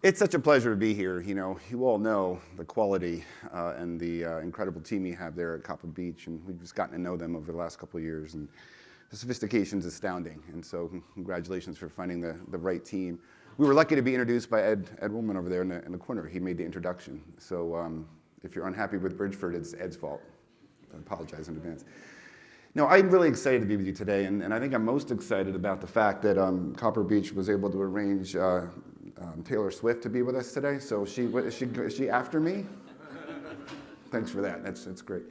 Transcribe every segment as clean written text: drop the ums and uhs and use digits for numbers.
It's such a pleasure to be here. You know, you all know the quality and the incredible team you have there at Copper Beech, and we've just gotten to know them over the last couple of years, and the sophistication is astounding. And so, congratulations for finding the right team. We were lucky to be introduced by Ed Woolman over there in the corner. He made the introduction. So, if you're unhappy with Bridgeford, it's Ed's fault. I apologize in advance. No, I'm really excited to be with you today, and I think I'm most excited about the fact that Copper Beech was able to arrange Taylor Swift to be with us today. So is she after me? Thanks for that. That's great.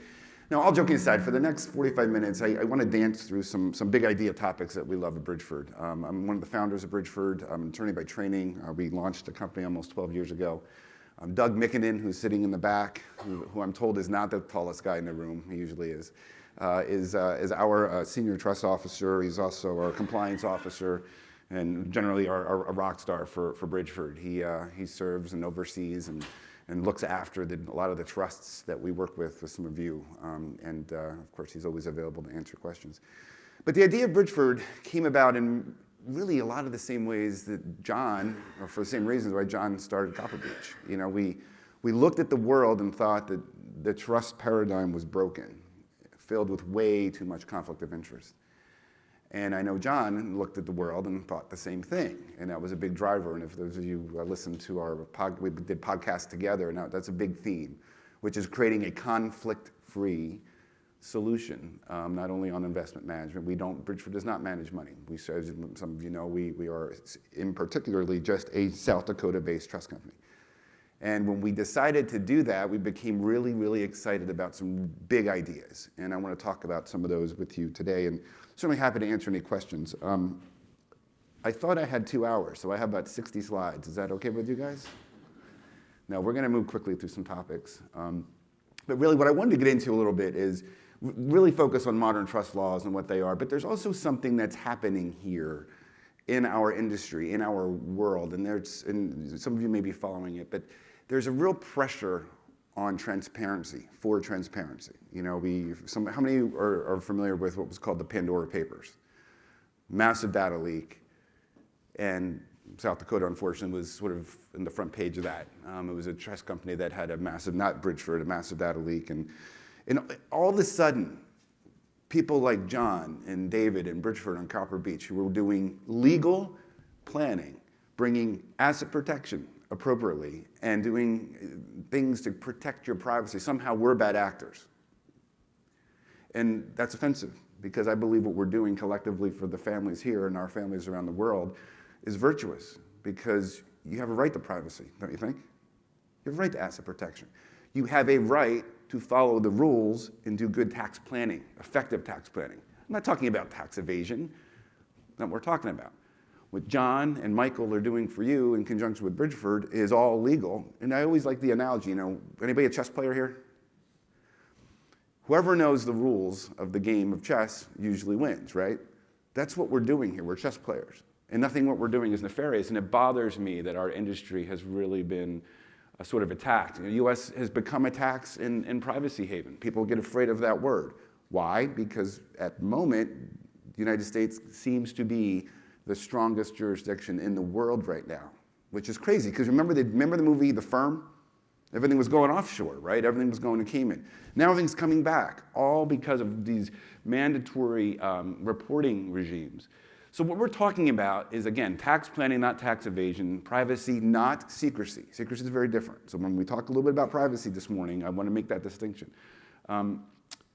Now, all joking aside, for the next 45 minutes, I want to dance through some big idea topics that we love at Bridgeford. I'm one of the founders of Bridgeford. I'm an attorney by training. We launched the company almost 12 years ago. Doug Mickinen, who's sitting in the back, who I'm told is not the tallest guy in the room. He usually is our senior trust officer. He's also our compliance officer, and generally a rock star for Bridgeford. He serves and oversees and looks after a lot of the trusts that we work with some of you. Of course, he's always available to answer questions. But the idea of Bridgeford came about in really a lot of the same ways that John, or for the same reasons why John started Copper Beech. You know, we looked at the world and thought that the trust paradigm was broken, filled with way too much conflict of interest. And I know John looked at the world and thought the same thing, and that was a big driver. And if those of you listened to we did podcasts together, and that's a big theme, which is creating a conflict-free solution, not only on investment management. Bridgeford does not manage money. As some of you know, we are in particularly just a South Dakota-based trust company. And when we decided to do that, we became really, really excited about some big ideas. And I want to talk about some of those with you today, and certainly happy to answer any questions. I thought I had 2 hours, so I have about 60 slides. Is that okay with you guys? No, we're going to move quickly through some topics. But really what I wanted to get into a little bit is really focus on modern trust laws and what they are. But there's also something that's happening here in our industry, in our world, and some of you may be following it, but there's a real pressure on transparency, for transparency. You know, how many are familiar with what was called the Pandora Papers? Massive data leak, and South Dakota, unfortunately, was sort of in the front page of that. It was a trust company that had a massive, not Bridgeford, a massive data leak, and all of a sudden, people like John and David and Bridgeford and Copper Beech, who were doing legal planning, bringing asset protection appropriately, and doing things to protect your privacy, somehow we're bad actors. And that's offensive, because I believe what we're doing collectively for the families here and our families around the world is virtuous, because you have a right to privacy, don't you think? You have a right to asset protection. You have a right to follow the rules and do good tax planning, effective tax planning. I'm not talking about tax evasion. That's what we're talking about. What John and Michael are doing for you in conjunction with Bridgeford is all legal. And I always like the analogy, anybody a chess player here? Whoever knows the rules of the game of chess usually wins, right? That's what we're doing here. We're chess players. And nothing what we're doing is nefarious. And it bothers me that our industry has really been sort of attacked. The U.S. has become a tax in privacy haven. People get afraid of that word. Why? Because at the moment, the United States seems to be the strongest jurisdiction in the world right now, which is crazy. Because remember the movie The Firm? Everything was going offshore, right? Everything was going to Cayman. Now everything's coming back, all because of these mandatory reporting regimes. So what we're talking about is, again, tax planning, not tax evasion, privacy, not secrecy. Secrecy is very different. So when we talk a little bit about privacy this morning, I want to make that distinction.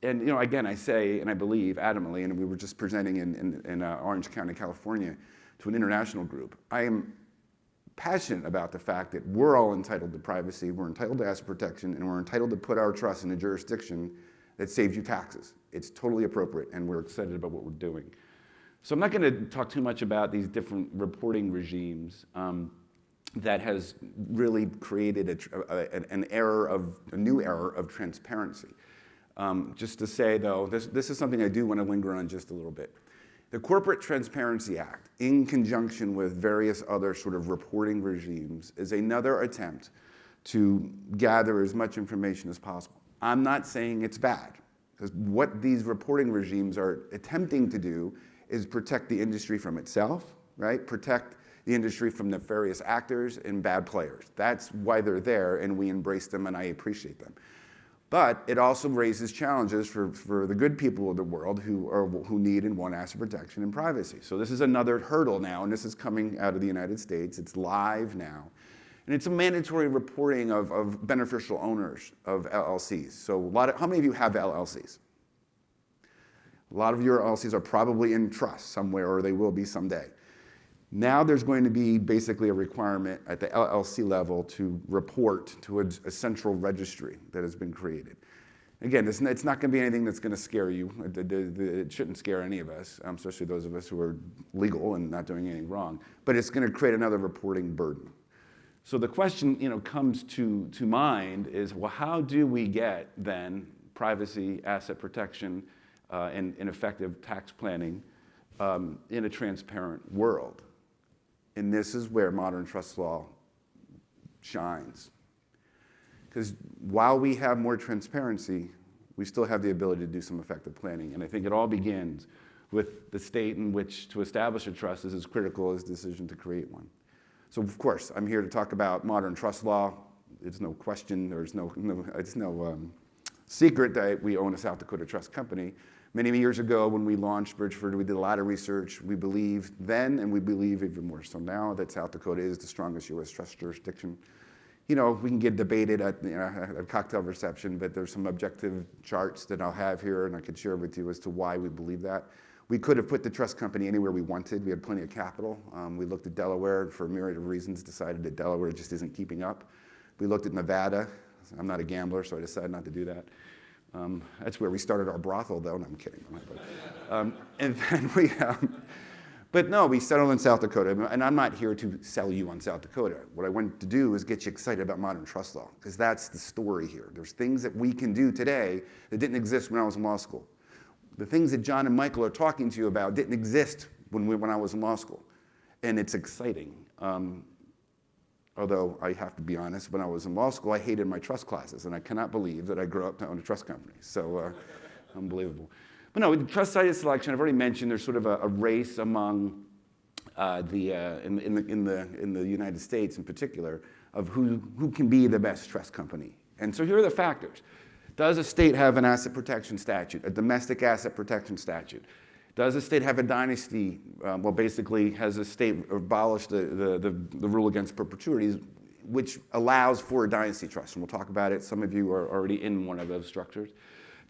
Again, I say, and I believe adamantly, and we were just presenting in Orange County, California, to an international group. I am passionate about the fact that we're all entitled to privacy, we're entitled to asset protection, and we're entitled to put our trust in a jurisdiction that saves you taxes. It's totally appropriate, and we're excited about what we're doing. So I'm not going to talk too much about these different reporting regimes that has really created a new era of transparency. Just to say, though, this is something I do want to linger on just a little bit. The Corporate Transparency Act, in conjunction with various other sort of reporting regimes, is another attempt to gather as much information as possible. I'm not saying it's bad, because what these reporting regimes are attempting to do is protect the industry from itself, right? Protect the industry from nefarious actors and bad players. That's why they're there, and we embrace them, and I appreciate them. But it also raises challenges for the good people of the world who need and want asset protection and privacy. So this is another hurdle now, and this is coming out of the United States. It's live now. And it's a mandatory reporting of beneficial owners of LLCs. So how many of you have LLCs? A lot of your LLCs are probably in trust somewhere, or they will be someday. Now there's going to be basically a requirement at the LLC level to report to a central registry that has been created. Again, it's not going to be anything that's going to scare you. It shouldn't scare any of us, especially those of us who are legal and not doing anything wrong. But it's going to create another reporting burden. So the question, comes to mind is, well, how do we get then privacy, asset protection, and effective tax planning in a transparent world? And this is where modern trust law shines. Because while we have more transparency, we still have the ability to do some effective planning. And I think it all begins with the state in which to establish a trust is as critical as the decision to create one. So of course, I'm here to talk about modern trust law. It's no question, it's no secret that we own a South Dakota trust company. Many years ago when we launched Bridgeford, we did a lot of research. We believed then, and we believe even more so now, that South Dakota is the strongest U.S. trust jurisdiction. We can get debated at a cocktail reception, but there's some objective charts that I'll have here and I could share with you as to why we believe that. We could have put the trust company anywhere we wanted. We had plenty of capital. We looked at Delaware and for a myriad of reasons decided that Delaware just isn't keeping up. We looked at Nevada. I'm not a gambler, so I decided not to do that. That's where we started our brothel, though. No, I'm kidding. And then but no, we settled in South Dakota. And I'm not here to sell you on South Dakota. What I want to do is get you excited about modern trust law, because that's the story here. There's things that we can do today that didn't exist when I was in law school. The things that John and Michael are talking to you about didn't exist when I was in law school. And it's exciting. Although I have to be honest, when I was in law school, I hated my trust classes, and I cannot believe that I grew up to own a trust company. So unbelievable. But no, with trust site selection, I've already mentioned there's sort of a race among in the United States in particular of who can be the best trust company. And so here are the factors. Does a state have an asset protection statute, a domestic asset protection statute? Does a state have a dynasty? Basically, has a state abolished the rule against perpetuities, which allows for a dynasty trust? And we'll talk about it. Some of you are already in one of those structures.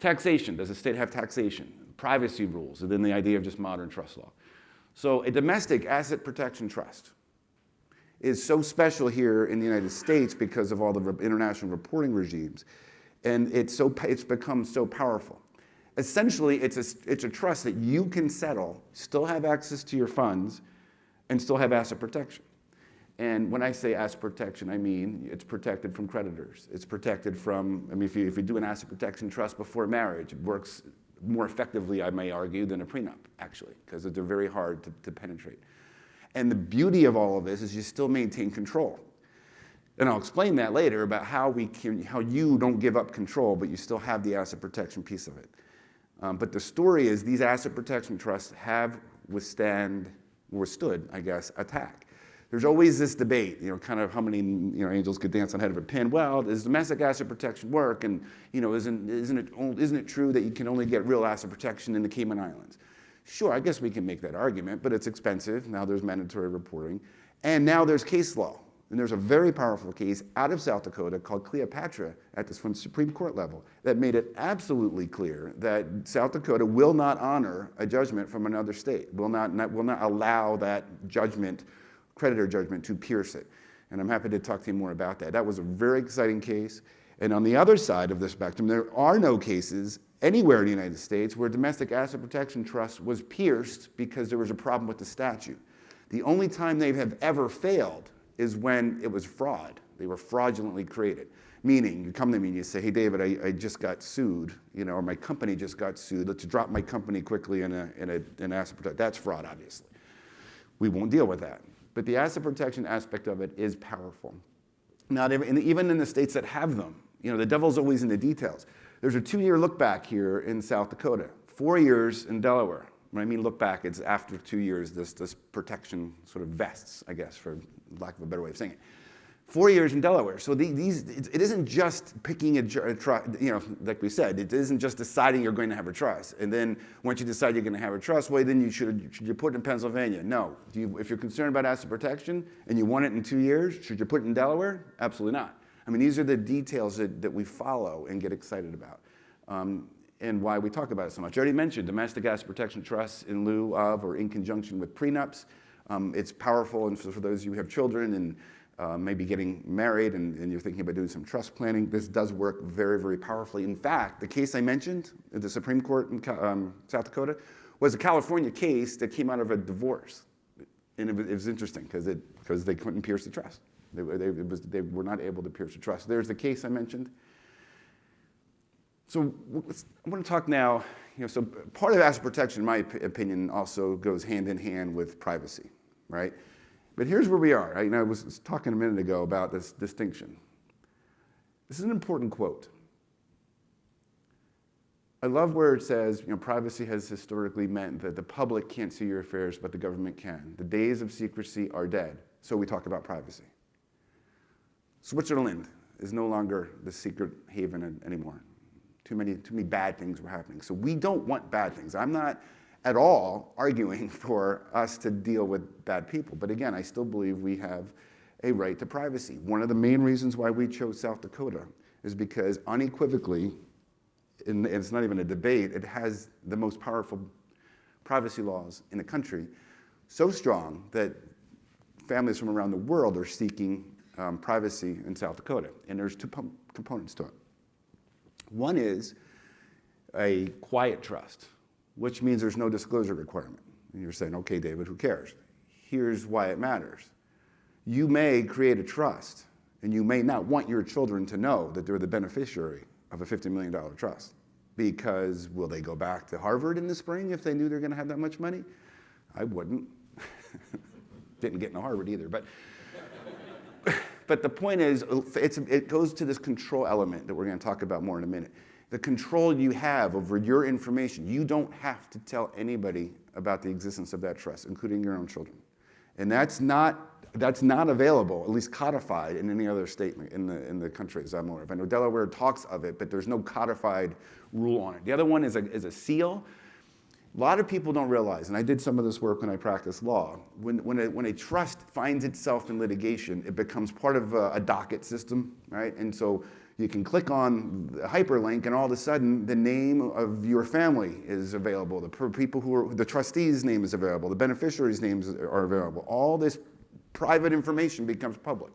Taxation. Does a state have taxation? Privacy rules, and then the idea of just modern trust law. So a domestic asset protection trust is so special here in the United States because of all the international reporting regimes. And it's become so powerful. Essentially, it's a trust that you can settle, still have access to your funds, and still have asset protection. And when I say asset protection, I mean it's protected from creditors. It's protected from, if you do an asset protection trust before marriage, it works more effectively, I may argue, than a prenup, actually, because they're very hard to penetrate. And the beauty of all of this is you still maintain control. And I'll explain that later about how you don't give up control, but you still have the asset protection piece of it. But the story is these asset protection trusts have withstood, I guess, attack. There's always this debate, kind of how many angels could dance on the head of a pin. Well, does domestic asset protection work? And isn't it true that you can only get real asset protection in the Cayman Islands? Sure, I guess we can make that argument, but it's expensive. Now there's mandatory reporting, and now there's case law. And there's a very powerful case out of South Dakota called Cleopatra at the Supreme Court level that made it absolutely clear that South Dakota will not honor a judgment from another state, will not allow that judgment, creditor judgment, to pierce it. And I'm happy to talk to you more about that. That was a very exciting case. And on the other side of the spectrum, there are no cases anywhere in the United States where domestic asset protection trust was pierced because there was a problem with the statute. The only time they have ever failed is when it was fraud. They were fraudulently created. Meaning, you come to me and you say, hey, David, I just got sued, or my company just got sued. Let's drop my company quickly in an asset protection. That's fraud, obviously. We won't deal with that. But the asset protection aspect of it is powerful. Even in the states that have them, the devil's always in the details. There's a 2-year look back here in South Dakota, 4 years in Delaware. When I mean look back, it's after 2 years, this protection sort of vests, I guess, for lack of a better way of saying it. 4 years in Delaware. So it isn't just picking a trust, like we said, it isn't just deciding you're going to have a trust. And then once you decide you're going to have a trust, well, then should you put it in Pennsylvania? No. If you're concerned about asset protection and you want it in 2 years, should you put it in Delaware? Absolutely not. I mean, these are the details that we follow and get excited about. And why we talk about it so much. I already mentioned domestic asset protection trusts in lieu of or in conjunction with prenups. It's powerful, and for those of you who have children and maybe getting married and you're thinking about doing some trust planning, this does work very, very powerfully. In fact, the case I mentioned at the Supreme Court in South Dakota was a California case that came out of a divorce. And it was interesting because they couldn't pierce the trust. They were not able to pierce the trust. There's the case I mentioned. So I want to talk now, so part of asset protection, in my opinion, also goes hand in hand with privacy, right? But here's where we are. Right? I was talking a minute ago about this distinction. This is an important quote. I love where it says, privacy has historically meant that the public can't see your affairs, but the government can. The days of secrecy are dead. So we talk about privacy. Switzerland is no longer the secret haven anymore. Too many bad things were happening. So we don't want bad things. I'm not at all arguing for us to deal with bad people. But again, I still believe we have a right to privacy. One of the main reasons why we chose South Dakota is because unequivocally, and it's not even a debate, it has the most powerful privacy laws in the country, so strong that families from around the world are seeking privacy in South Dakota. And there's two components to it. One is a quiet trust, which means there's no disclosure requirement. And you're saying, okay, David, who cares? Here's why it matters. You may create a trust, and you may not want your children to know that they're the beneficiary of a $50 million trust. Because will they go back to Harvard in the spring if they knew they're going to have that much money? I wouldn't. Didn't get into Harvard either. But the point is, it goes to this control element that we're going to talk about more in a minute. The control you have over your information. You don't have to tell anybody about the existence of that trust, including your own children. And that's not available, at least codified, in any other state in the country as I'm aware of. I know Delaware talks of it, but there's no codified rule on it. The other one is a seal. A lot of people don't realize, and I did some of this work when I practiced law, when a trust finds itself in litigation, it becomes part of a docket system, right? And so you can click on the hyperlink, and all of a sudden, the name of your family is available. The trustee's name is available. The beneficiary's names are available. All this private information becomes public.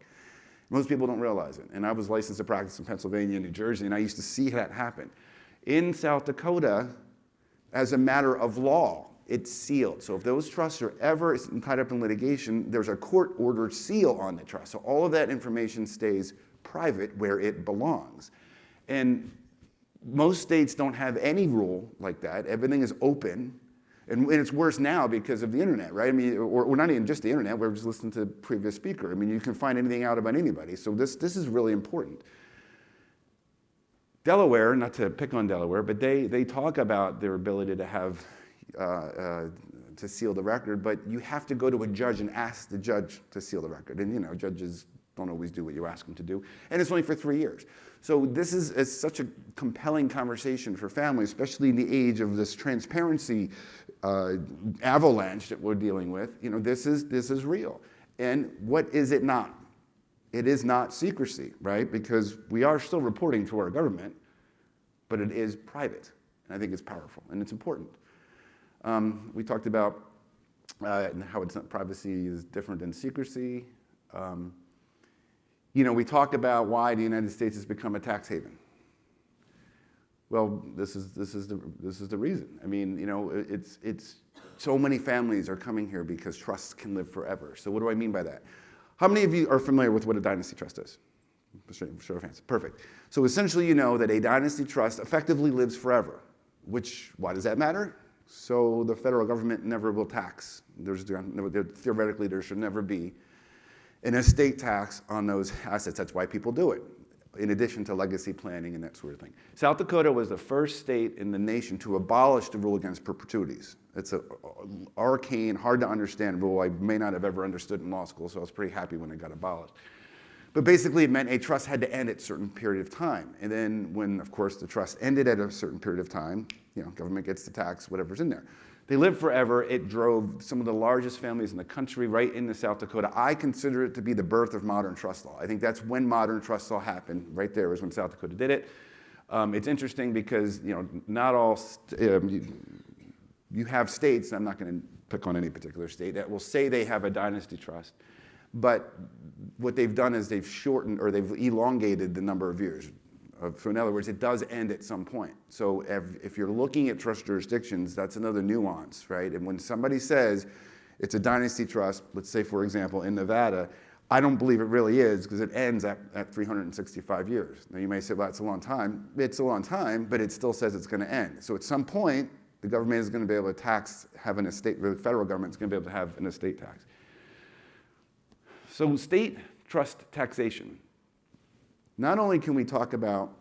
Most people don't realize it. And I was licensed to practice in Pennsylvania and New Jersey, and I used to see that happen. In South Dakota, as a matter of law, it's sealed. So if those trusts are ever tied up in litigation, there's a court-ordered seal on the trust. So all of that information stays private where it belongs. And most states don't have any rule like that. Everything is open. And it's worse now because of the internet, right? I mean, or not even just the internet, we're just listening to the previous speaker. I mean, you can find anything out about anybody. So this is really important. Delaware, not to pick on Delaware, but they talk about their ability to have, to seal the record, but you have to go to a judge and ask the judge to seal the record. And judges don't always do what you ask them to do. And it's only for 3 years. So this is such a compelling conversation for families, especially in the age of this transparency avalanche that we're dealing with. This is real. And what is it not? It is not secrecy, right? Because we are still reporting to our government, but it is private. And I think it's powerful and it's important. We talked about how privacy is different than secrecy. We talked about why the United States has become a tax haven. Well, this is the reason. I mean, it's so many families are coming here because trusts can live forever. So what do I mean by that? How many of you are familiar with what a dynasty trust is? Show of hands. Perfect. So essentially, you know that a dynasty trust effectively lives forever. Why does that matter? So the federal government never will tax. Theoretically, there should never be an estate tax on those assets. That's why people do it. in addition to legacy planning and that sort of thing. South Dakota was the first state in the nation to abolish the rule against perpetuities. It's an arcane, hard to understand rule I may not have ever understood in law school, so I was pretty happy when it got abolished. But basically it meant a trust had to end at a certain period of time. And then when, of course, the trust ended at a certain period of time, government gets to tax whatever's in there. They lived forever. It drove some of the largest families in the country right into South Dakota. I consider it to be the birth of modern trust law. I think that's when modern trust law happened. Right there was when South Dakota did it. It's interesting because not all you have states. I'm not going to pick on any particular state that will say they have a dynasty trust, but what they've done is they've shortened or they've elongated the number of years. So in other words, it does end at some point. So if you're looking at trust jurisdictions, that's another nuance, right? And when somebody says it's a dynasty trust, let's say, for example, in Nevada, I don't believe it really is because it ends at 365 years. Now you may say, well, that's a long time. It's a long time, but it still says it's going to end. So at some point, the government is going to be able to have an estate, the federal government is going to be able to have an estate tax. So state trust taxation. Not only can we talk about,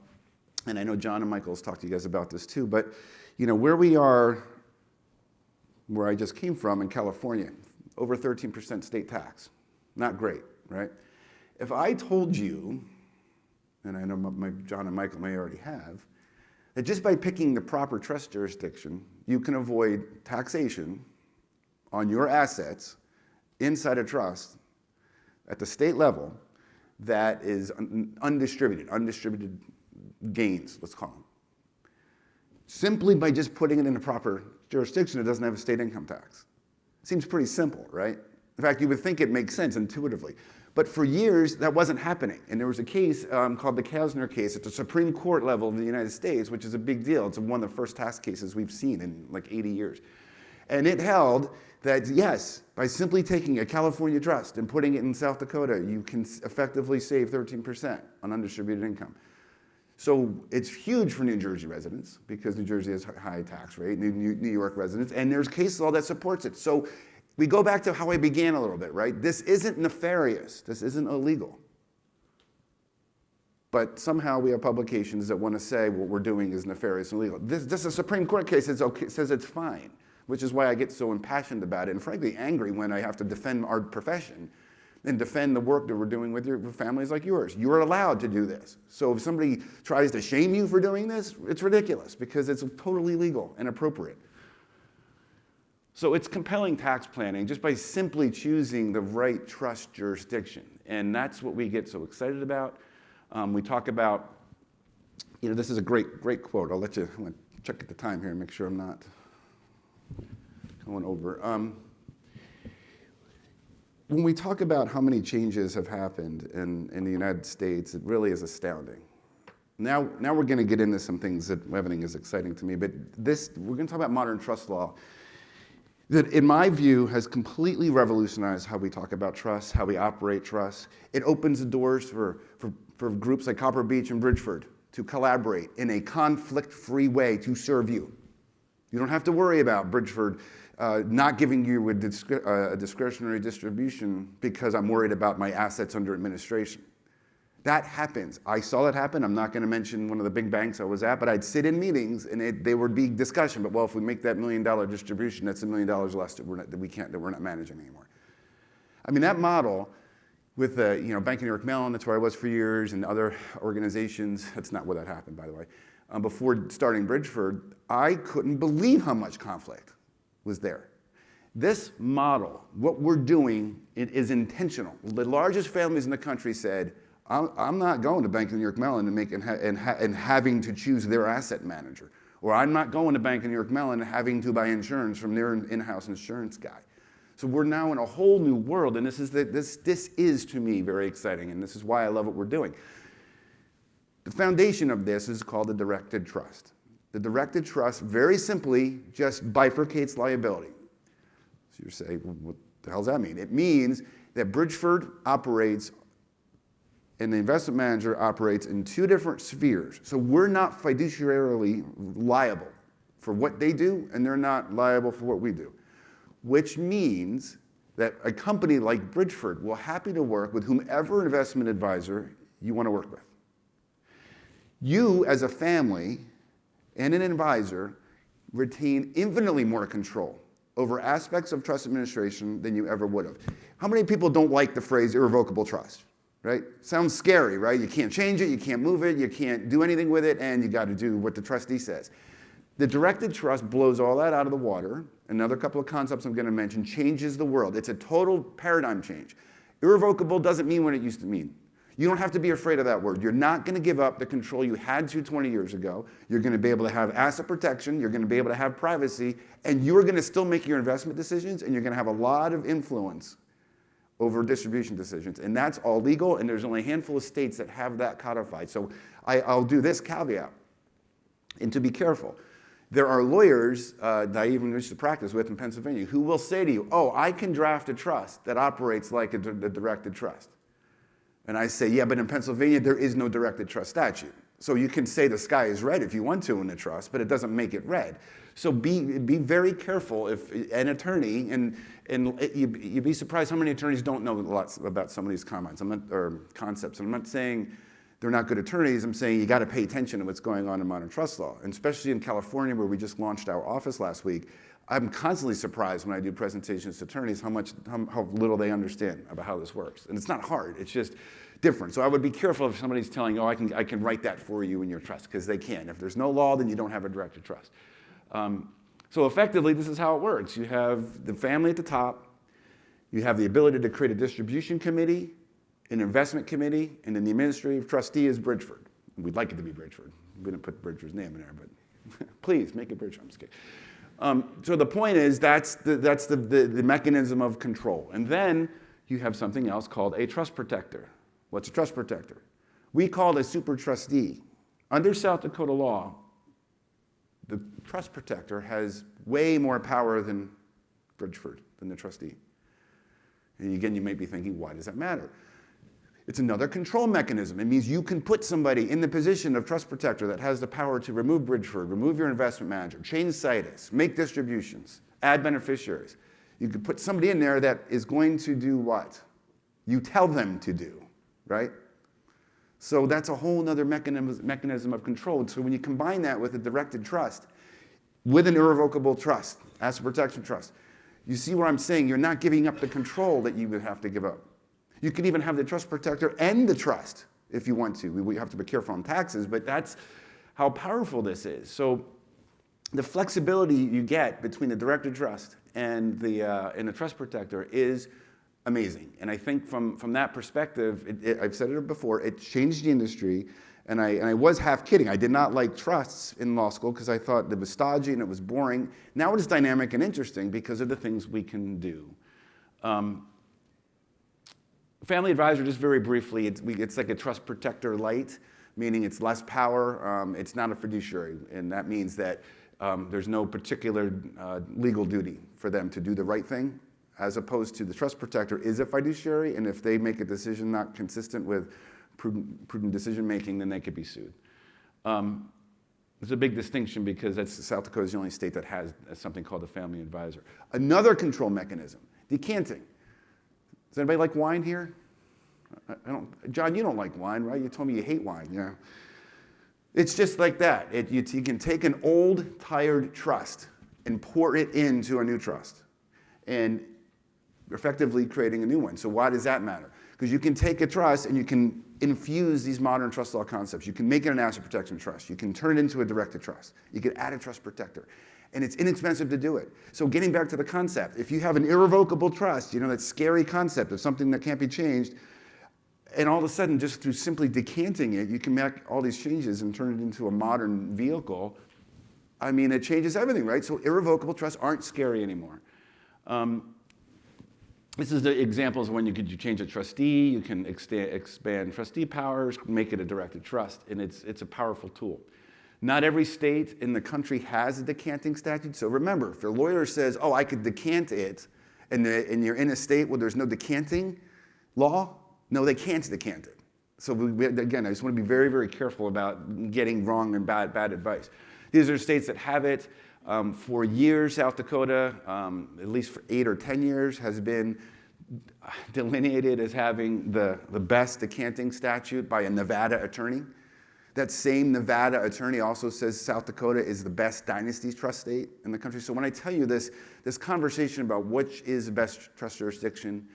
and I know John and Michael's talked to you guys about this too, but where we are, where I just came from in California, over 13% state tax. Not great, right? If I told you, and I know John and Michael may already have, that just by picking the proper trust jurisdiction, you can avoid taxation on your assets inside a trust at the state level that is undistributed gains, let's call them. Simply by just putting it in a proper jurisdiction, it doesn't have a state income tax. Seems pretty simple, right? In fact, you would think it makes sense intuitively. But for years, that wasn't happening. And there was a case called the Kasner case at the Supreme Court level of the United States, which is a big deal. It's one of the first tax cases we've seen in like 80 years. And it held that, yes, by simply taking a California trust and putting it in South Dakota, you can effectively save 13% on undistributed income. So it's huge for New Jersey residents because New Jersey has a high tax rate, New York residents, and there's case law that supports it. So we go back to how I began a little bit, right? This isn't nefarious. This isn't illegal. But somehow we have publications that want to say what we're doing is nefarious and illegal. This is a Supreme Court case that says it's fine, which is why I get so impassioned about it and frankly angry when I have to defend our profession and defend the work that we're doing with families like yours. You're allowed to do this. So if somebody tries to shame you for doing this, it's ridiculous because it's totally legal and appropriate. So it's compelling tax planning just by simply choosing the right trust jurisdiction. And that's what we get so excited about. We talk about, this is a great quote. I'm going to check at the time here and make sure I'm not going over. When we talk about how many changes have happened in the United States, it really is astounding. Now we're going to get into some things that everything is exciting to me, but we're going to talk about modern trust law that, in my view, has completely revolutionized how we talk about trust, how we operate trust. It opens the doors for groups like Copper Beech and Bridgeford to collaborate in a conflict-free way to serve you. You don't have to worry about Bridgeford not giving you a discretionary distribution because I'm worried about my assets under administration. That happens. I saw it happen. I'm not going to mention one of the big banks I was at, but I'd sit in meetings and there would be discussion. But well, if we make that $1 million distribution, that's $1 million less that we're not managing anymore. I mean, that model with Bank of New York Mellon, that's where I was for years, and other organizations. That's not where that happened, by the way. Before starting Bridgeford, I couldn't believe how much conflict was there. This model, what we're doing, it is intentional. The largest families in the country said, I'm not going to Bank of New York Mellon and having to choose their asset manager. Or I'm not going to Bank of New York Mellon and having to buy insurance from their in-house insurance guy. So we're now in a whole new world, and this is to me very exciting, and this is why I love what we're doing. The foundation of this is called the directed trust. The directed trust, very simply, just bifurcates liability. So you're saying, well, what the hell does that mean? It means that Bridgeford operates and the investment manager operates in two different spheres. So we're not fiduciarily liable for what they do, and they're not liable for what we do. Which means that a company like Bridgeford will happy to work with whomever investment advisor you want to work with. You, as a family and an advisor, retain infinitely more control over aspects of trust administration than you ever would have. How many people don't like the phrase irrevocable trust, right? Sounds scary, right? You can't change it, you can't move it, you can't do anything with it, and you got to do what the trustee says. The directed trust blows all that out of the water. Another couple of concepts I'm going to mention changes the world. It's a total paradigm change. Irrevocable doesn't mean what it used to mean. You don't have to be afraid of that word. You're not going to give up the control you had to 20 years ago. You're going to be able to have asset protection. You're going to be able to have privacy. And you're going to still make your investment decisions. And you're going to have a lot of influence over distribution decisions. And that's all legal. And there's only a handful of states that have that codified. So I'll do this caveat. And to be careful, there are lawyers that I even used to practice with in Pennsylvania who will say to you, oh, I can draft a trust that operates like a directed trust. And I say, yeah, but in Pennsylvania, there is no directed trust statute. So you can say the sky is red if you want to in a trust, but it doesn't make it red. So be very careful if an attorney, and you'd be surprised how many attorneys don't know lots about some of these comments or concepts. And I'm not saying they're not good attorneys. I'm saying you got to pay attention to what's going on in modern trust law, and especially in California, where we just launched our office last week. I'm constantly surprised when I do presentations to attorneys how little they understand about how this works. And it's not hard, it's just different. So I would be careful if somebody's telling you, oh, I can write that for you in your trust, because they can. If there's no law, then you don't have a directed trust. So effectively, this is how it works. You have the family at the top, you have the ability to create a distribution committee, an investment committee, and then the administrative trustee is Bridgeford. We'd like it to be Bridgeford. We didn't put Bridgeford's name in there, but please make it Bridgeford. I'm just kidding. So the point is that's the mechanism of control. And then you have something else called a trust protector. What's a trust protector? We call it a super trustee. Under South Dakota law, the trust protector has way more power than Bridgeford, than the trustee. And again, you may be thinking, why does that matter? It's another control mechanism. It means you can put somebody in the position of trust protector that has the power to remove Bridgeford, remove your investment manager, change situs, make distributions, add beneficiaries. You could put somebody in there that is going to do what you tell them to do, right? So that's a whole other mechanism of control. So when you combine that with a directed trust, with an irrevocable trust, asset protection trust, you see what I'm saying? You're not giving up the control that you would have to give up. You could even have the trust protector and the trust if you want to. We have to be careful on taxes, but that's how powerful this is. So the flexibility you get between the directed trust and the trust protector is amazing. And I think from that perspective, I've said it before, it changed the industry. And I was half kidding. I did not like trusts in law school because I thought it was stodgy and it was boring. Now it is dynamic and interesting because of the things we can do. Family advisor, just very briefly, it's like a trust protector light, meaning it's less power. It's not a fiduciary, and that means that there's no particular legal duty for them to do the right thing, as opposed to the trust protector is a fiduciary, and if they make a decision not consistent with prudent decision making, then they could be sued. There's a big distinction because South Dakota is the only state that has something called a family advisor. Another control mechanism, decanting. Does anybody like wine here? I don't. John, you don't like wine, right? You told me you hate wine. Yeah. It's just like that. You can take an old, tired trust and pour it into a new trust, and effectively creating a new one. So why does that matter? Because you can take a trust and you can infuse these modern trust law concepts. You can make it an asset protection trust. You can turn it into a directed trust. You can add a trust protector. And it's inexpensive to do it. So getting back to the concept, if you have an irrevocable trust, that scary concept of something that can't be changed, and all of a sudden, just through simply decanting it, you can make all these changes and turn it into a modern vehicle. I mean, it changes everything, right? So irrevocable trusts aren't scary anymore. This is the examples of when you change a trustee, you can expand trustee powers, make it a directed trust, and it's a powerful tool. Not every state in the country has a decanting statute. So remember, if a lawyer says, oh, I could decant it, and you're in a state where there's no decanting law, no, they can't decant it. So again, I just want to be very, very careful about getting wrong and bad advice. These are states that have it. For years, South Dakota, at least for 8 or 10 years, has been delineated as having the best decanting statute by a Nevada attorney. That same Nevada attorney also says South Dakota is the best dynasty trust state in the country. So when I tell you this conversation about which is the best trust jurisdiction,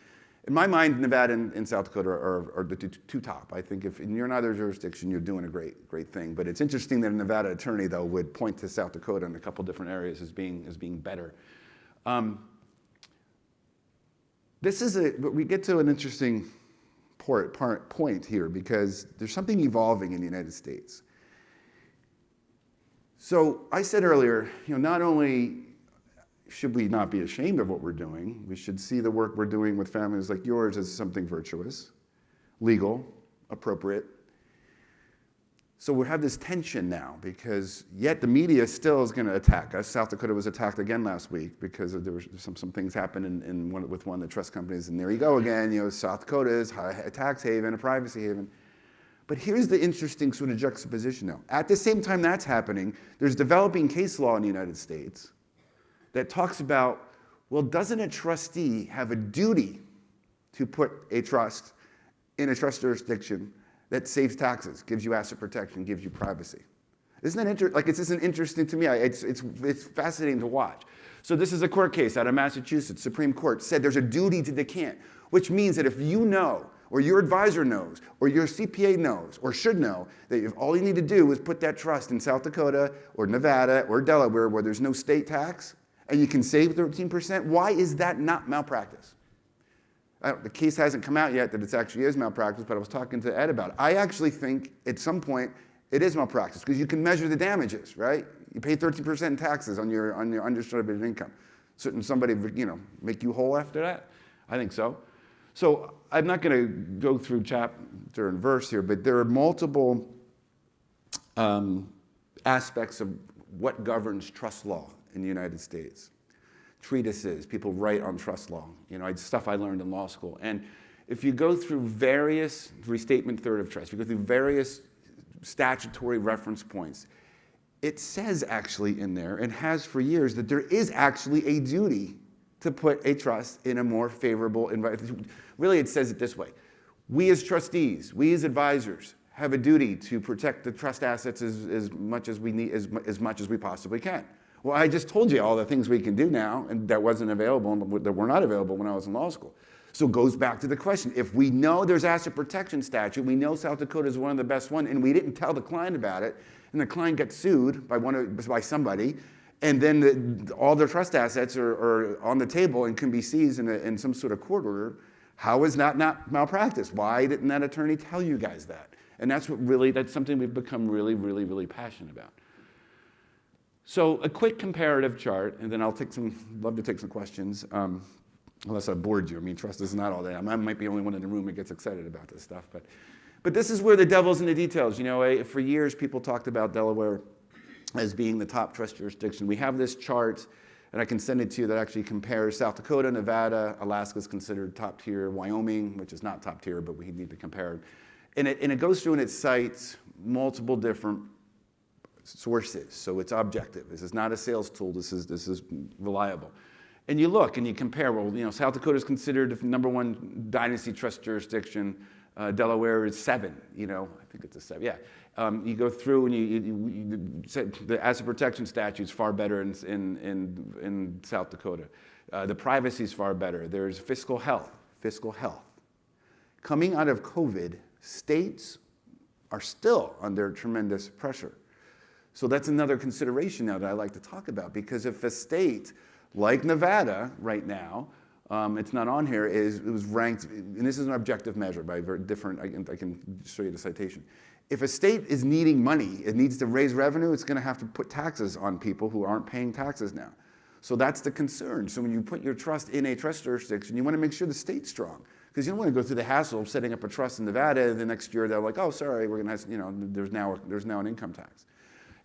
in my mind, Nevada and South Dakota are the two top. I think if you're in either jurisdiction, you're doing a great thing. But it's interesting that a Nevada attorney, though, would point to South Dakota in a couple different areas as being better. We get to an interesting point here because there's something evolving in the United States. So I said earlier, not only should we not be ashamed of what we're doing, we should see the work we're doing with families like yours as something virtuous, legal, appropriate. So we have this tension now because yet the media still is going to attack us. South Dakota was attacked again last week because there were some things happened with one of the trust companies, and there you go again. South Dakota is a tax haven, a privacy haven. But here's the interesting sort of juxtaposition now. At the same time that's happening, there's developing case law in the United States that talks about, well, doesn't a trustee have a duty to put a trust in a trust jurisdiction that saves taxes, gives you asset protection, gives you privacy? Isn't that interesting? Like, it's just interesting to me. It's fascinating to watch. So this is a court case out of Massachusetts. Supreme Court said there's a duty to decant, which means that if you know, or your advisor knows, or your CPA knows, or should know, that if all you need to do is put that trust in South Dakota, or Nevada, or Delaware, where there's no state tax, and you can save 13%, why is that not malpractice? The case hasn't come out yet that it actually is malpractice, but I was talking to Ed about it. I actually think at some point it is malpractice because you can measure the damages, right? You pay 13% in taxes on your undistributed income. Shouldn't somebody, make you whole after that? I think so. So I'm not going to go through chapter and verse here, but there are multiple aspects of what governs trust law in the United States. Treatises, people write on trust law, stuff I learned in law school. And if you go through various restatement third of trust, if you go through various statutory reference points, it says actually in there, and has for years, that there is actually a duty to put a trust in a more favorable environment. Really, it says it this way. We as trustees, we as advisors, have a duty to protect the trust assets as much as we need, as much as we possibly can. Well, I just told you all the things we can do now, and that wasn't available, that were not available when I was in law school. So it goes back to the question. If we know there's asset protection statute, we know South Dakota is one of the best one, and we didn't tell the client about it, and the client gets sued by somebody, and then all their trust assets are on the table and can be seized in some sort of court order, how is that not malpractice? Why didn't that attorney tell you guys that? And that's something we've become really, really, really passionate about. So a quick comparative chart, and then I'll love to take some questions, unless I bored you. I mean, trust is not all that. I might be the only one in the room that gets excited about this stuff. But this is where the devil's in the details. For years, people talked about Delaware as being the top trust jurisdiction. We have this chart, and I can send it to you, that actually compares South Dakota, Nevada, Alaska is considered top tier, Wyoming, which is not top tier, but we need to compare. And it goes through and it cites multiple different sources, so it's objective. This is not a sales tool. This is reliable. And you look and you compare. Well, South Dakota is considered the #1 dynasty trust jurisdiction. Delaware is 7. I think it's a 7. Yeah. You go through and you say the asset protection statute is far better in South Dakota. The privacy is far better. There's fiscal health. Coming out of COVID, states are still under tremendous pressure. So that's another consideration now that I like to talk about, because if a state like Nevada right now, it's not on here, it was ranked, and this is an objective measure by very different, I can show you the citation. If a state is needing money, it needs to raise revenue, it's going to have to put taxes on people who aren't paying taxes now. So that's the concern. So when you put your trust in a trust jurisdiction, you want to make sure the state's strong, because you don't want to go through the hassle of setting up a trust in Nevada, the next year they're like, oh, sorry, we're going to, there's now an income tax.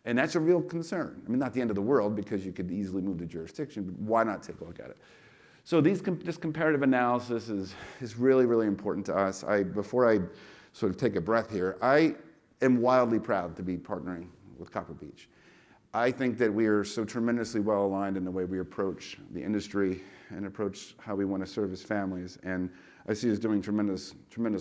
And that's a real concern. I mean, not the end of the world, because you could easily move the jurisdiction, but why not take a look at it? So this comparative analysis is really, really important to us. Before I sort of take a breath here, I am wildly proud to be partnering with Copper Beech. I think that we are so tremendously well aligned in the way we approach the industry and approach how we want to service families. And I see us doing tremendous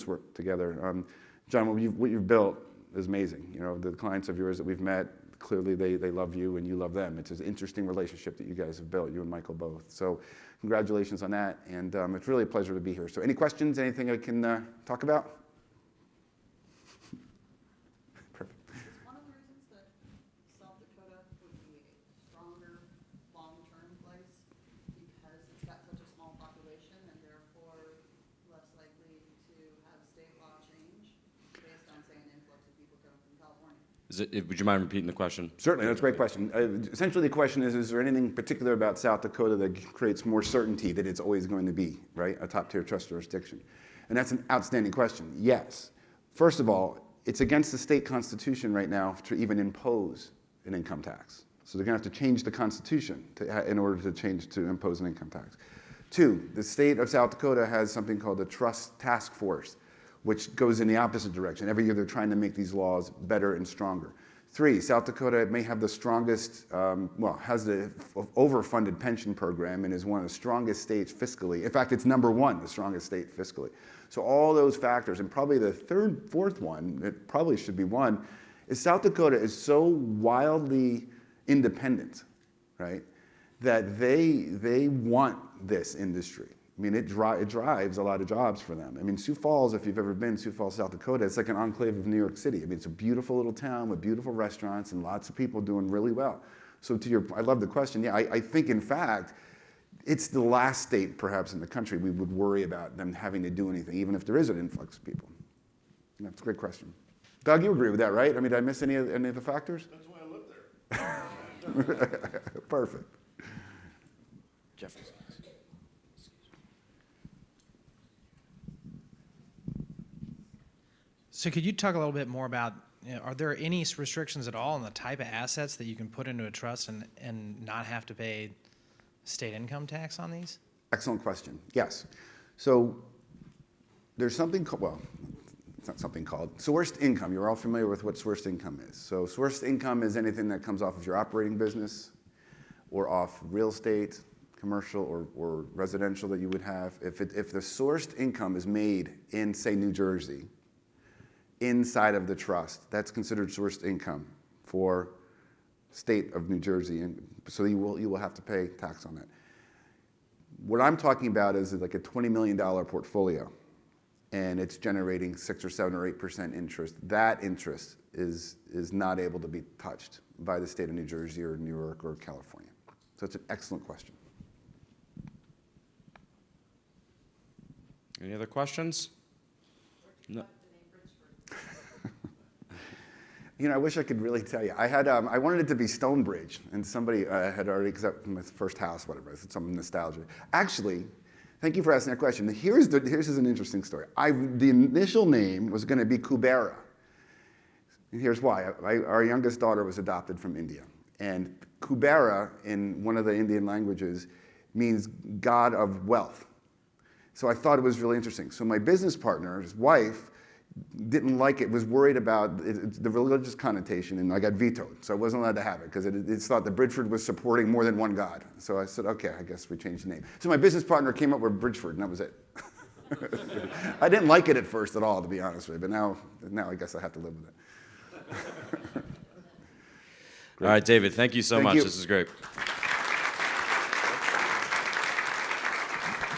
work together. John, what you've built is amazing. You know, the clients of yours that we've met, clearly they love you and you love them. It's an interesting relationship that you guys have built, you and Michael both. So congratulations on that, and it's really a pleasure to be here. So any questions, anything I can talk about? Perfect. Is one of the reasons that South Dakota would be a stronger long-term place because it's got such a small population and therefore less likely to have state law change based on, say, an influx of people coming from California? Would you mind repeating the question? Certainly, that's a great question. Essentially, the question is there anything particular about South Dakota that creates more certainty that it's always going to be, right, a top-tier trust jurisdiction? And that's an outstanding question. Yes. First of all, it's against the state constitution right now to even impose an income tax. So they're going to have to change the constitution in order to impose an income tax. 2, the state of South Dakota has something called the Trust Task Force, which goes in the opposite direction. Every year they're trying to make these laws better and stronger. 3, South Dakota may have the strongest, has the overfunded pension program and is one of the strongest states fiscally. In fact, it's number 1, the strongest state fiscally. So all those factors, and probably the fourth one, it probably should be one, is South Dakota is so wildly independent, right, that they want this industry. I mean, it drives a lot of jobs for them. I mean, Sioux Falls, if you've ever been to Sioux Falls, South Dakota, it's like an enclave of New York City. I mean, it's a beautiful little town with beautiful restaurants and lots of people doing really well. So I love the question. Yeah, I think, in fact, it's the last state, perhaps, in the country we would worry about them having to do anything, even if there is an influx of people. That's a great question. Doug, you agree with that, right? I mean, did I miss any of the factors? That's why I live there. Perfect. Jeffrey. So could you talk a little bit more about, are there any restrictions at all on the type of assets that you can put into a trust and not have to pay state income tax on these? Excellent question. Yes. So there's something called, well, it's not something called sourced income. You're all familiar with what sourced income is. So sourced income is anything that comes off of your operating business or off real estate, commercial or residential that you would have. If the sourced income is made in, say, New Jersey, inside of the trust, that's considered sourced income for state of New Jersey, and so you will have to pay tax on that. What I'm talking about is like a $20 million portfolio, and it's generating 6 or 7 or 8% interest. That interest is not able to be touched by the state of New Jersey or New York or California. So it's an excellent question. Any other questions? No. You know, I wish I could really tell you. I wanted it to be Stonebridge, and somebody had already, because that was my first house, whatever, it's some nostalgia. Actually, thank you for asking that question. Here's an interesting story. The initial name was going to be Kubera. And here's why. Our youngest daughter was adopted from India, and Kubera, in one of the Indian languages, means God of wealth. So I thought it was really interesting. So my business partner, his wife, didn't like it, was worried about the religious connotation, and I got vetoed. So I wasn't allowed to have it because it's thought that Bridgeford was supporting more than one God. So I said, okay, I guess we changed the name. So my business partner came up with Bridgeford, and that was it. I didn't like it at first at all, to be honest with you, but now I guess I have to live with it. All right, David, thank you so much. You. This is great.